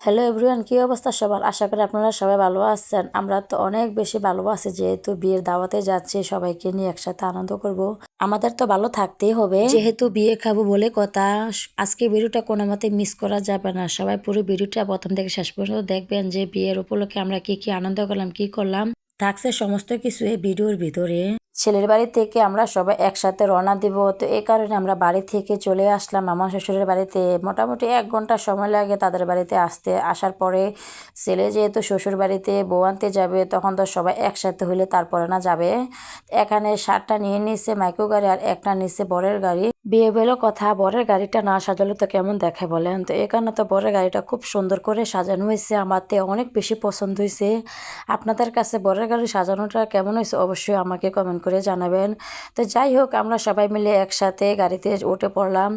Hello everyone, কি অবস্থা সবার? আশা করি আপনারা সবাই ভালো আছেন। আমরা তো অনেক বেশি ভালো আছি, যেহেতু বিয়ের দাওয়াতে যাচ্ছি, সবাইকে নিয়ে একসাথে আনন্দ করব। আমাদের তো ভালো থাকতেই হবে, যেহেতু বিয়ে খাবো বলে কথা। আজকে ভিডিওটা কোনো মতে মিস করা যাবে না। সবাই পুরো ভিডিওটা প্রথম থেকে শেষ পর্যন্ত দেখবেন, যে বিয়ের উপলক্ষে আমরা কি কি আনন্দ করলাম, কি করলাম, থাকছে সমস্ত কিছু এই ভিডিওর ভিতরে। ছেলের বাড়ি থেকে আমরা সবাই একসাথে রওনা দিব, তো এই কারণে আমরা বাড়ি থেকে চলে আসলাম আমার শ্বশুরের বাড়িতে। মোটামুটি 1 ঘন্টা সময় লাগে তাদের বাড়িতে আসতে। আসার পরে ছেলে যেহেতু শ্বশুর বাড়িতে বউ আনতে যাবে, তখন তো সবাই একসাথে হইলে তারপরে না যাবে। এখানে 7টা নিয়ে নিচ্ছে মাইক্রো গাড়ি, আর একটা নিচ্ছে বরের গাড়ি। বিয়ে বেলো কথা, বরের গাড়িটা না সাজালে তো কেমন দেখে বলেন? তো এখানে তো বরের গাড়িটা খুব সুন্দর করে সাজানো হয়েছে, আমার তো অনেক বেশি পছন্দ হয়েছে। আপনাদের কাছে বরের গাড়ি সাজানোটা কেমন হয়েছে অবশ্যই আমাকে কমেন্ট করে জানাবেন। তো যাই হোক, আমরা সবাই মিলে একসাথে গাড়িতে উঠে পড়লাম।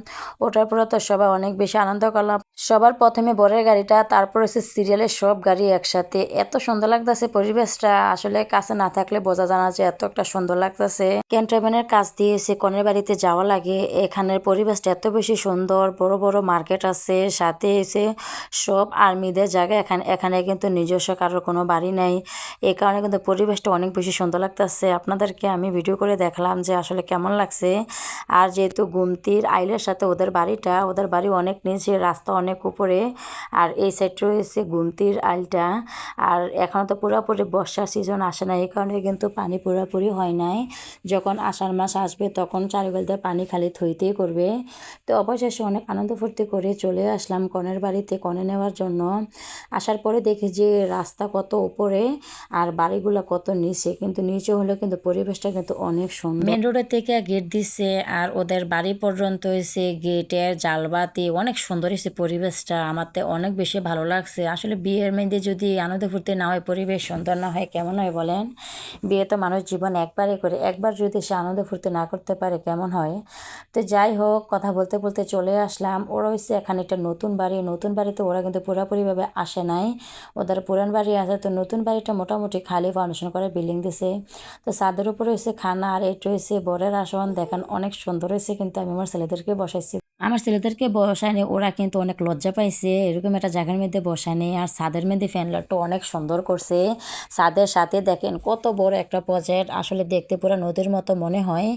ওঠার পরে তো সবাই অনেক বেশি আনন্দ করলাম। সবার প্রথমে বরের গাড়িটা, তারপর হচ্ছে সিরিয়ালের সব গাড়ি একসাথে। এত সুন্দর লাগতেছে পরিবেশটা, আসলে কাছে না থাকলে বোঝা জানা যে এত একটা সুন্দর লাগতেছে। ক্যান্টনমেন্টের কাছ দিয়েছে কনের বাড়িতে যাওয়া লাগে। এখানের পরিবেশটা এত বেশি সুন্দর, বড় বড় মার্কেট আছে, সাথে এসে সব আর্মিদের জায়গা। এখানে কিন্তু নিজস্ব কারোর কোনো বাড়ি নেই, এই কারণে কিন্তু পরিবেশটা অনেক বেশি সুন্দর লাগতেছে। আপনাদেরকে আমি ভিডিও করে দেখলাম যে আসলে কেমন লাগছে। আর যেহেতু গুমতির আইলের সাথে ওদের বাড়িটা, ওদের বাড়ি অনেক নিচে, রাস্তা অনেক উপরে, আর এই সাইডটা রয়েছে গুমতির আইলটা। আর এখন তো পুরোপুরি বর্ষার সিজন আসে না, এই কারণে কিন্তু পানি পুরোপুরি হয় নাই। যখন আষাঢ় মাস আসবে তখন চারিবেলতে পানি খালি থইতেই করবে। তো অবশেষে অনেক আনন্দ ফুর্তি করে চলে আসলাম কনের বাড়িতে কনে নেওয়ার জন্য। আসার পরে দেখি যে রাস্তা কত উপরে আর বাড়িগুলো কত নিচে, কিন্তু নিচে হলে কিন্তু পরিবেশটা কিন্তু অনেক সুন্দর। মেন রোডের থেকে গেট দিচ্ছে, আর ওদের বাড়ি পর্যন্ত হয়েছে গেটের জালবাতি, অনেক সুন্দর হয়েছে পরিবেশটা। আমার তো অনেক বেশি ভালো লাগছে। আসলে বিয়ের মেয়েদের যদি আনন্দ ফুর্তি না হয়, পরিবেশ সুন্দর না হয়, কেমন হয় বলেন? বিয়ে তো মানুষ জীবন একবারই করে, একবার যদি সে আনন্দ ফুর্তি না করতে পারে কেমন হয়? তো যাই হোক, কথা বলতে বলতে চলে আসলাম। ওরা হচ্ছে এখানে একটা নতুন বাড়ি, নতুন বাড়িতে ওরা কিন্তু পুরোপুরিভাবে আসে নাই, ওদের পুরান বাড়ি আছে। তো নতুন বাড়িটা মোটামুটি খালি ফাউন্ডেশন করে বিল্ডিং দিছে। তো ছাদের উপরে হয়েছে খানা, আর এটা হয়েছে বরের আসন। দেখেন অনেক সুন্দর হয়েছে, কিন্তু আমি আমার ছেলেদেরকে বসাইছি। আমার ছেলেদেরকে বসায়নি, ওরা কিন্তু অনেক লজ্জা পাইছে এরকম একটা জায়গার মধ্যে বসায়নি। আর ছাদের মধ্যে ফ্যান লাইটটা অনেক সুন্দর করছে। ছাদের সাথে দেখেন কত বড় একটা প্রজেক্ট, আসলে দেখতে পুরো নদীর মতো মনে হয়।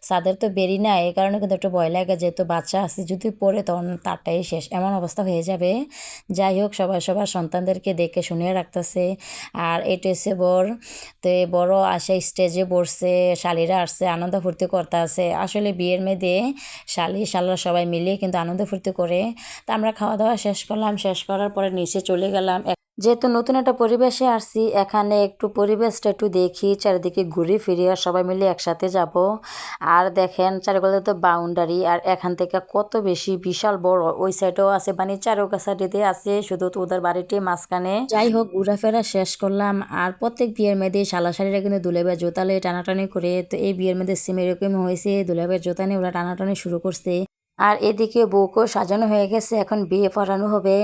ছাদের তো বেরি না, এই কারণে কিন্তু একটু ভয় লাগে, যেহেতু বাচ্চা আছে, যদি পড়ে তখন তারটাই শেষ, এমন অবস্থা হয়ে যাবে। যাই হোক, সবাই সবার সন্তানদেরকে দেখে শুনিয়ে রাখতেছে। আর এটা হচ্ছে বর। তো এই বড় আসে স্টেজে বসছে, শালিরা আসছে, আনন্দ ফুর্তি করতে আছে। আসলে বিয়ের মেয়েদের শালি শালরা সবাই মিলিয়ে কিন্তু আনন্দ ফুর্তি করে। তা আমরা খাওয়া দাওয়া শেষ করলাম, শেষ করার পরে নিচে চলে গেলাম। যেহেতু নতুন একটা পরিবেশে আসছি, এখানে একটু পরিবেশটা একটু দেখি, চারিদিকে ঘুরে ফিরে আর সবাই মিলে একসাথে যাব। আর দেখেন চারিপাশে তো বাউন্ডারি, আর এখান থেকে কত বেশি বিশাল বড়। ওই সাইডেও আছে, মানে চারোকা সাইডে আছে, শুধু তো ওদের বাড়িটি মাঝখানে। যাই হোক, ঘোরাফেরা শেষ করলাম। আর প্রত্যেক বিয়ের মেয়েদের শালাশাড়িরা কিন্তু দুলেভাই জোতালে টানাটানি করে। তো এই বিয়ের মেয়েদের সিম এরকম হয়েছে, দুলেভাই জোতা নিয়ে ওরা টানাটানি শুরু করছে। আর এদিকে বউকেও সাজানো হয়ে গেছে, এখন বিয়ে পড়ানো হবে।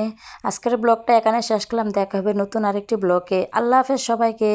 আজকের ব্লগটা এখানে শেষ করলাম, দেখা হবে নতুন আরেকটি ব্লগে। আল্লাহ হাফেজ সবাইকে।